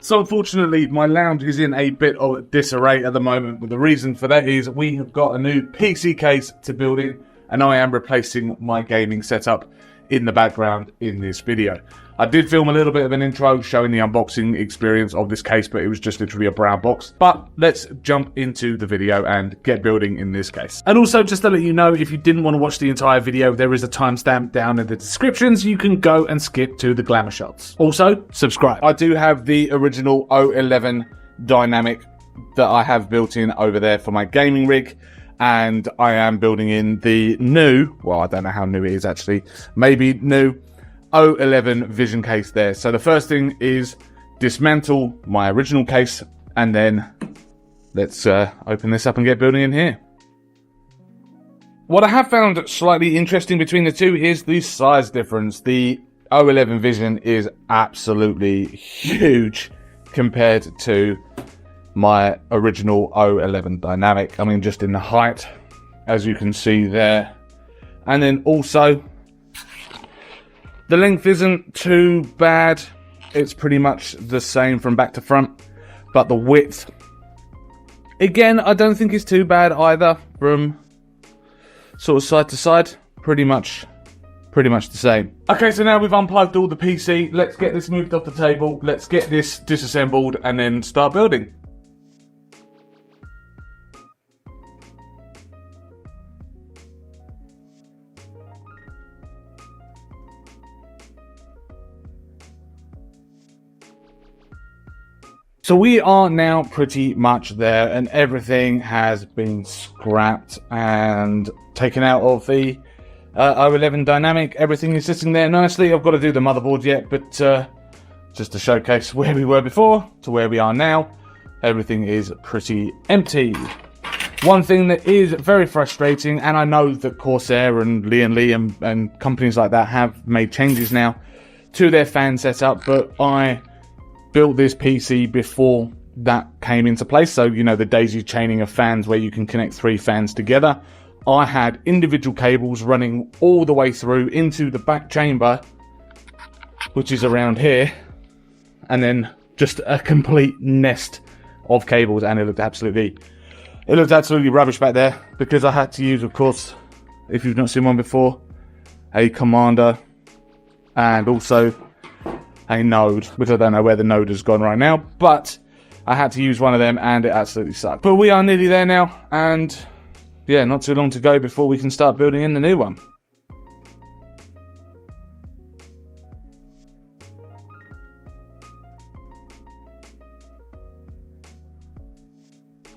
So unfortunately, my lounge is in a bit of disarray at the moment. But the reason for that is we have got a new PC case to build in, and I am replacing my gaming setup in the background in this video. I did film a little bit of an intro showing the unboxing experience of this case, but it was just literally a brown box. But let's jump into the video and get building in this case. And also, just to let you know, if you didn't want to watch the entire video, there is a timestamp down in the descriptions. You can go and skip to the Glamour Shots. Also, subscribe. I do have the original o11 dynamic that I have built in over there for my gaming rig. And I am building in the new, well, I don't know how new it is actually, maybe new o11 vision case there. So the first thing is dismantle my original case, and then let's open this up and get building in here. What I have found slightly interesting between the two is the size difference. The o11 vision is absolutely huge compared to my original o11 dynamic. I mean, just in the height, as you can see there. And then also, the length isn't too bad. It's pretty much the same from back to front. But the width, again, I don't think it's too bad either from sort of side to side. Pretty much the same. Okay, so now we've unplugged all the PC. Let's get this moved off the table. Let's get this disassembled and then start building. So we are now pretty much there, and everything has been scrapped and taken out of the o11 dynamic. Everything is sitting there nicely. I've got to do the motherboard yet, but just to showcase where we were before to where we are now, everything is pretty empty. One thing that is very frustrating, and I know that Corsair and Lian and companies like that have made changes now to their fan setup, but I built this PC before that came into place. So, you know, the daisy chaining of fans where you can connect 3 fans together. I had individual cables running all the way through into the back chamber, which is around here, and then just a complete nest of cables, and it looked absolutely rubbish back there, because I had to use, of course, if you've not seen one before, a commander and also a node, which I don't know where the node has gone right now, but I had to use one of them and it absolutely sucked. But we are nearly there now, and yeah, not too long to go before we can start building in the new one.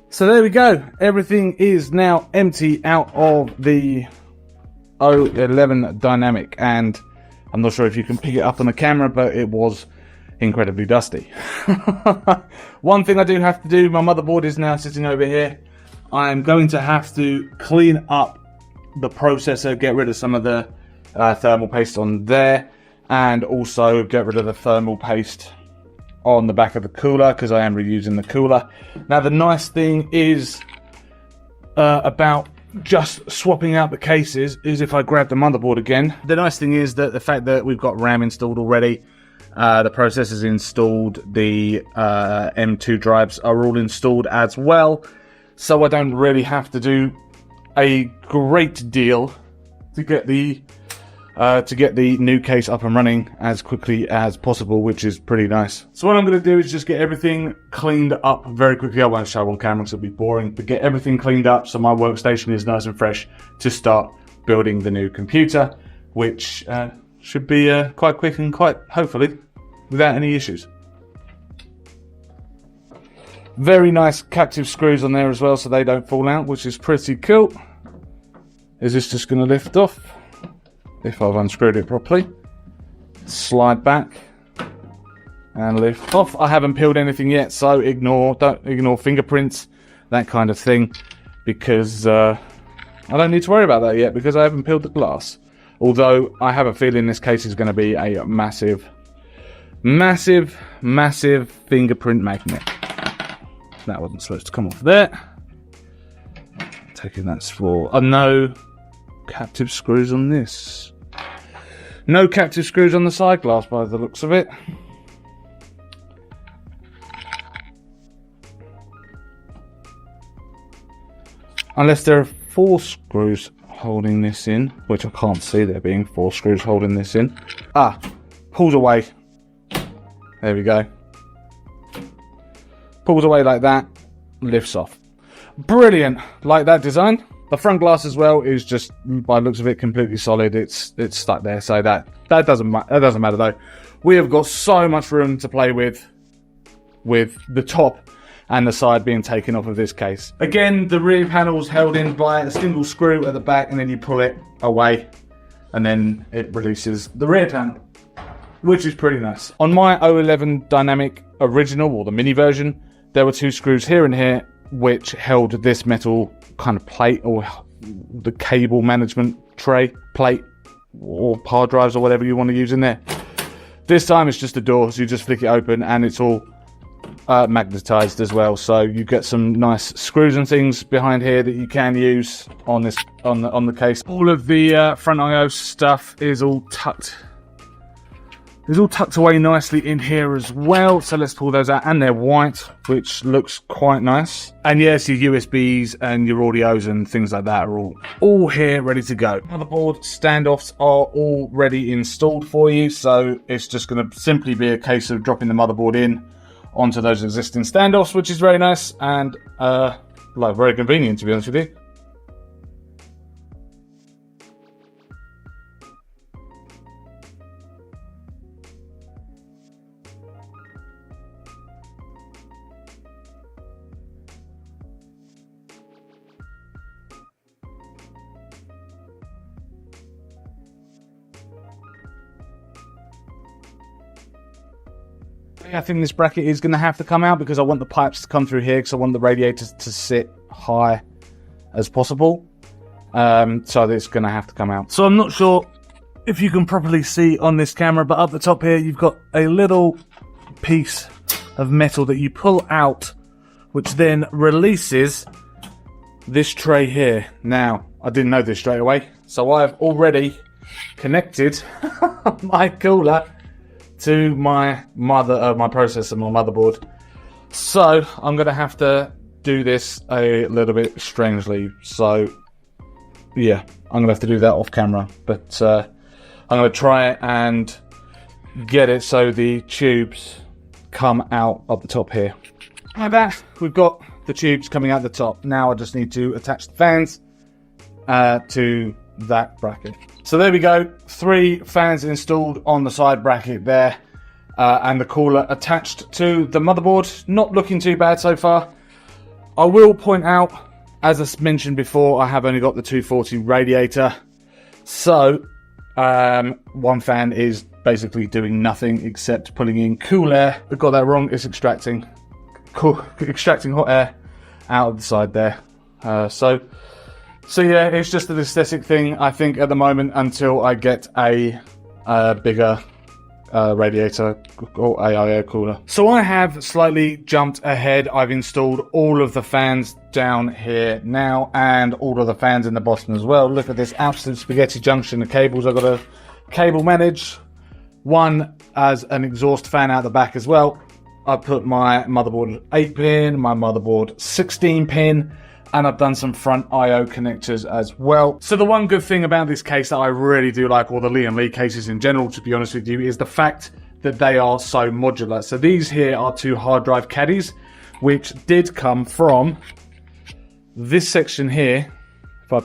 So there we go. Everything is now empty out of the o11 dynamic, and I'm not sure if you can pick it up on the camera, but it was incredibly dusty. One thing I do have to do, my motherboard is now sitting over here. I'm going to have to clean up the processor, get rid of some of the thermal paste on there, and also get rid of the thermal paste on the back of the cooler, because I am reusing the cooler. Now, the nice thing is about just swapping out the cases is if I grab the motherboard again. The nice thing is that the fact that we've got RAM installed already, the processor's installed, the M2 drives are all installed as well, so I don't really have to do a great deal to get the new case up and running as quickly as possible, which is pretty nice. So what I'm going to do is just get everything cleaned up very quickly. I won't show on camera because it'll be boring, but get everything cleaned up so my workstation is nice and fresh to start building the new computer, which should be quite quick and quite, hopefully, without any issues. Very nice captive screws on there as well, so they don't fall out, which is pretty cool. Is this just going to lift off? If I've unscrewed it properly, slide back and lift off. I haven't peeled anything yet, so don't ignore fingerprints, that kind of thing, because I don't need to worry about that yet because I haven't peeled the glass. Although I have a feeling this case is going to be a massive fingerprint magnet. That wasn't supposed to come off there. Taking that for no captive screws on this. No captive screws on the side glass by the looks of it. unless there are 4 screws holding this in, which I can't see there being 4 screws holding this in. Pulls away. There we go. Pulls away like that, lifts off. Brilliant, like that design. The front glass as well is just, by the looks of it, completely solid. It's stuck there, so that doesn't matter though. We have got so much room to play with the top and the side being taken off of this case. Again, the rear panel's held in by a single screw at the back, and then you pull it away, and then it releases the rear panel, which is pretty nice. On my o11 Dynamic Original, or the mini version, there were 2 screws here and here, which held this metal kind of plate, or the cable management tray plate, or hard drives, or whatever you want to use in there. This time it's just a door, so you just flick it open, and it's all magnetized as well, so you get some nice screws and things behind here that you can use on this on the case. All of the front I/O stuff is all tucked. It's all tucked away nicely in here as well, so let's pull those out, and they're white, which looks quite nice. And yes, your USBs and your audios and things like that are all here, ready to go. Motherboard standoffs are already installed for you, so it's just going to simply be a case of dropping the motherboard in onto those existing standoffs, which is very nice and like very convenient, to be honest with you. I think this bracket is going to have to come out because I want the pipes to come through here, because I want the radiators to sit high as possible. So it's going to have to come out. So I'm not sure if you can properly see on this camera, but up the top here you've got a little piece of metal that you pull out, which then releases this tray here. Now, I didn't know this straight away, so I've already connected my cooler to my processor, my motherboard. So I'm gonna have to do this a little bit strangely. So yeah, I'm gonna have to do that off camera, but I'm gonna try and get it so the tubes come out of the top here. Like that, we've got the tubes coming out the top. Now I just need to attach the fans to that bracket. So there we go, 3 fans installed on the side bracket there, and the cooler attached to the motherboard. Not looking too bad so far. I will point out, as I mentioned before, I have only got the 240 radiator, so one fan is basically doing nothing except pulling in cool air. I got that wrong, it's extracting hot air out of the side there. So yeah, it's just an aesthetic thing, I think, at the moment, until I get a bigger radiator or AI air cooler. So I have slightly jumped ahead. I've installed all of the fans down here now, and all of the fans in the bottom as well. Look at this absolute spaghetti junction of cables. I've got to cable manage. One as an exhaust fan out the back as well. I put my motherboard 8-pin, my motherboard 16-pin, and I've done some front I/O connectors as well. So the one good thing about this case that I really do like, or the Lian Li cases in general, to be honest with you, is the fact that they are so modular. So these here are 2 hard drive caddies, which did come from this section here. If I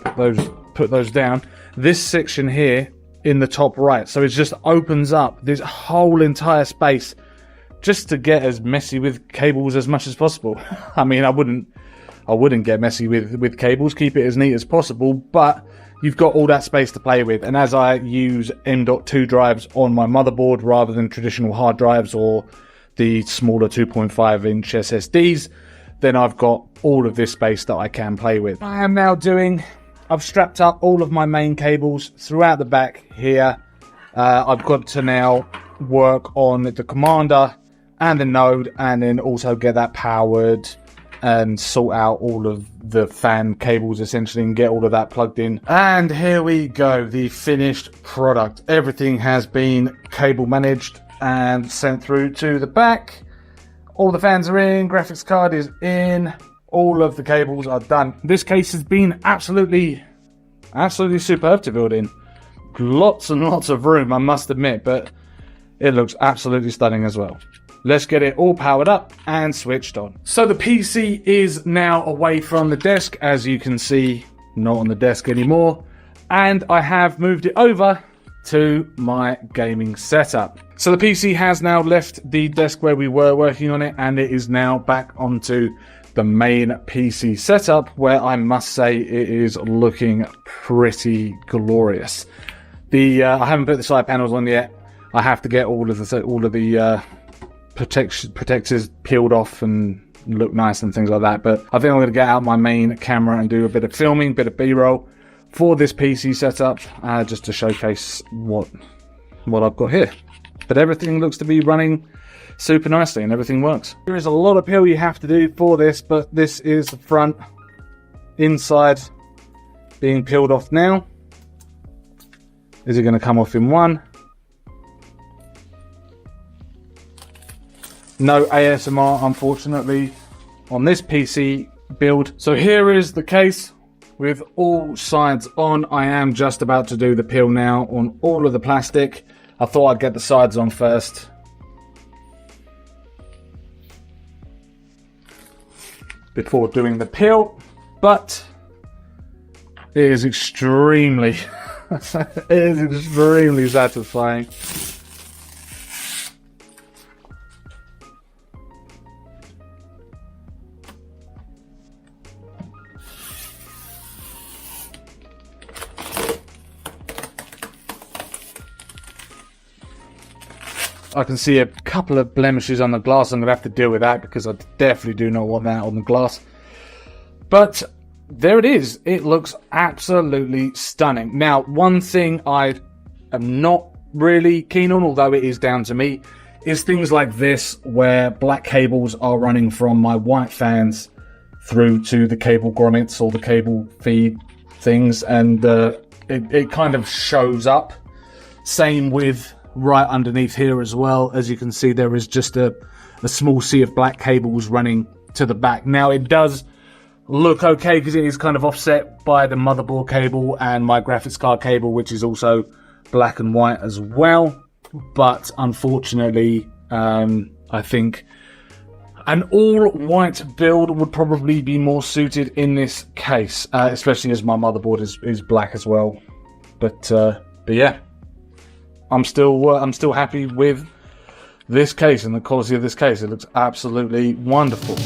put those down, this section here in the top right. So it just opens up this whole entire space just to get as messy with cables as much as possible. I mean, I wouldn't get messy with cables, keep it as neat as possible, but you've got all that space to play with. And as I use M.2 drives on my motherboard rather than traditional hard drives or the smaller 2.5-inch SSDs, then I've got all of this space that I can play with. I've strapped up all of my main cables throughout the back here. I've got to now work on the commander and the node, and then also get that powered and sort out all of the fan cables essentially and get all of that plugged in. And here we go, the finished product. Everything has been cable managed and sent through to the back. All the fans are in, graphics card is in, all of the cables are done. This case has been absolutely superb to build in. Lots and lots of room, I must admit, but it looks absolutely stunning as well. Let's get it all powered up and switched on. So the PC is now away from the desk, as you can see, not on the desk anymore. And I have moved it over to my gaming setup. So the PC has now left the desk where we were working on it, and it is now back onto the main PC setup, where I must say it is looking pretty glorious. I haven't put the side panels on yet. I have to get all of the protectors peeled off and look nice and things like that. But I think I'm going to get out my main camera and do a bit of filming, bit of B-roll for this PC setup, just to showcase what I've got here. But everything looks to be running super nicely and everything works. There is a lot of peel you have to do for this, but this is the front, inside being peeled off now. Is it going to come off in one? No ASMR, unfortunately, on this PC build. So here is the case with all sides on. I am just about to do the peel now on all of the plastic. I thought I'd get the sides on first. Before doing the peel, but it is extremely, it is extremely satisfying. I can see a couple of blemishes on the glass. I'm going to have to deal with that because I definitely do not want that on the glass. But there it is. It looks absolutely stunning. Now, one thing I am not really keen on, although it is down to me, is things like this, where black cables are running from my white fans through to the cable grommets or the cable feed things, and it kind of shows up. Same with right underneath here as well. As you can see, there is just a small sea of black cables running to the back. Now, it does look okay because it is kind of offset by the motherboard cable and my graphics card cable, which is also black and white as well. But unfortunately, I think an all-white build would probably be more suited in this case, especially as my motherboard is black as well. But yeah. I'm still happy with this case and the quality of this case. It looks absolutely wonderful.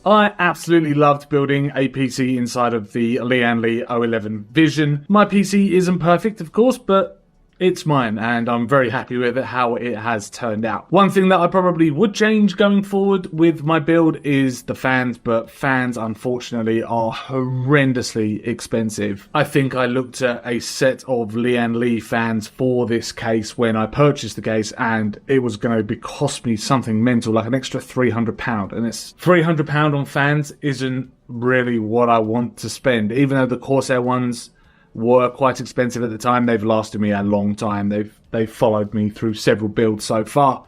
I absolutely loved building a PC inside of the Lian o11 Vision. My PC isn't perfect, of course, but it's mine, and I'm very happy with it, how it has turned out. One thing that I probably would change going forward with my build is the fans, but fans, unfortunately, are horrendously expensive. I think I looked at a set of Lian fans for this case when I purchased the case, and it was going to cost me something mental, like an extra £300, and it's £300 on fans isn't really what I want to spend, even though the Corsair ones were quite expensive at the time. They've lasted me a long time. They've followed me through several builds so far.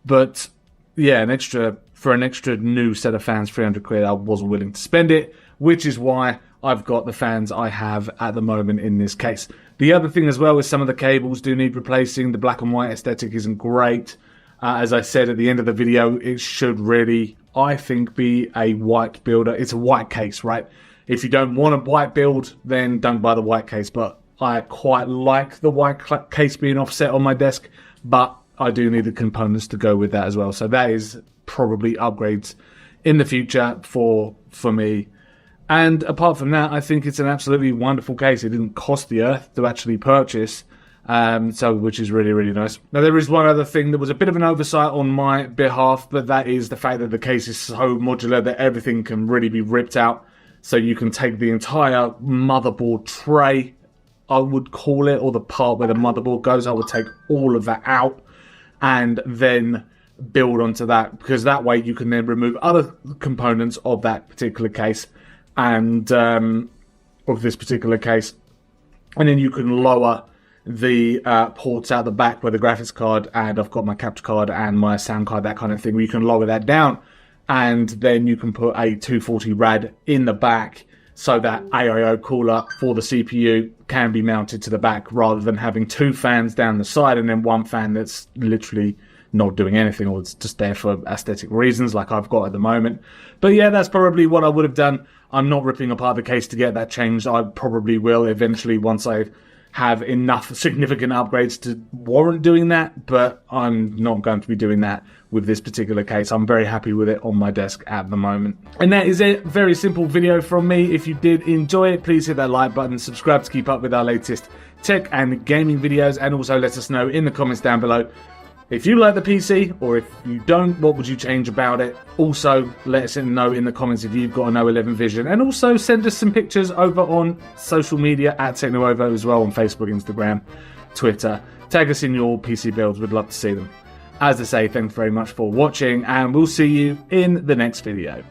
But yeah, for an extra new set of fans, 300 quid, I wasn't willing to spend it, which is why I've got the fans I have at the moment in this case. The other thing as well is some of the cables do need replacing. The black and white aesthetic isn't great. As I said at the end of the video, it should really, I think, be a white builder. It's a white case, right? If you don't want a white build, then don't buy the white case. But I quite like the white case being offset on my desk. But I do need the components to go with that as well. So that is probably upgrades in the future for me. And apart from that, I think it's an absolutely wonderful case. It didn't cost the earth to actually purchase. So which is really, really nice. Now, there is one other thing that was a bit of an oversight on my behalf, but that is the fact that the case is so modular that everything can really be ripped out. So you can take the entire motherboard tray, I would call it, or the part where the motherboard goes. I would take all of that out and then build onto that, because that way you can then remove other components of that particular case and of this particular case, and then you can lower the ports out the back where the graphics card, and I've got my capture card and my sound card, that kind of thing, where you can lower that down, and then you can put a 240 rad in the back so that AIO cooler for the CPU can be mounted to the back, rather than having two fans down the side and then one fan that's literally not doing anything, or it's just there for aesthetic reasons like I've got at the moment. But yeah, that's probably what I would have done. I'm not ripping apart the case to get that changed. I probably will eventually once I have enough significant upgrades to warrant doing that, but I'm not going to be doing that with this particular case. I'm very happy with it on my desk at the moment. And that is it. Very simple video from me. If you did enjoy it, please hit that like button, subscribe to keep up with our latest tech and gaming videos, and also let us know in the comments down below if you like the PC, or if you don't, what would you change about it? Also, let us know in the comments if you've got an o11 Vision. And also send us some pictures over on social media at TechNuovo as well, on Facebook, Instagram, Twitter. Tag us in your PC builds. We'd love to see them. As I say, thanks very much for watching, and we'll see you in the next video.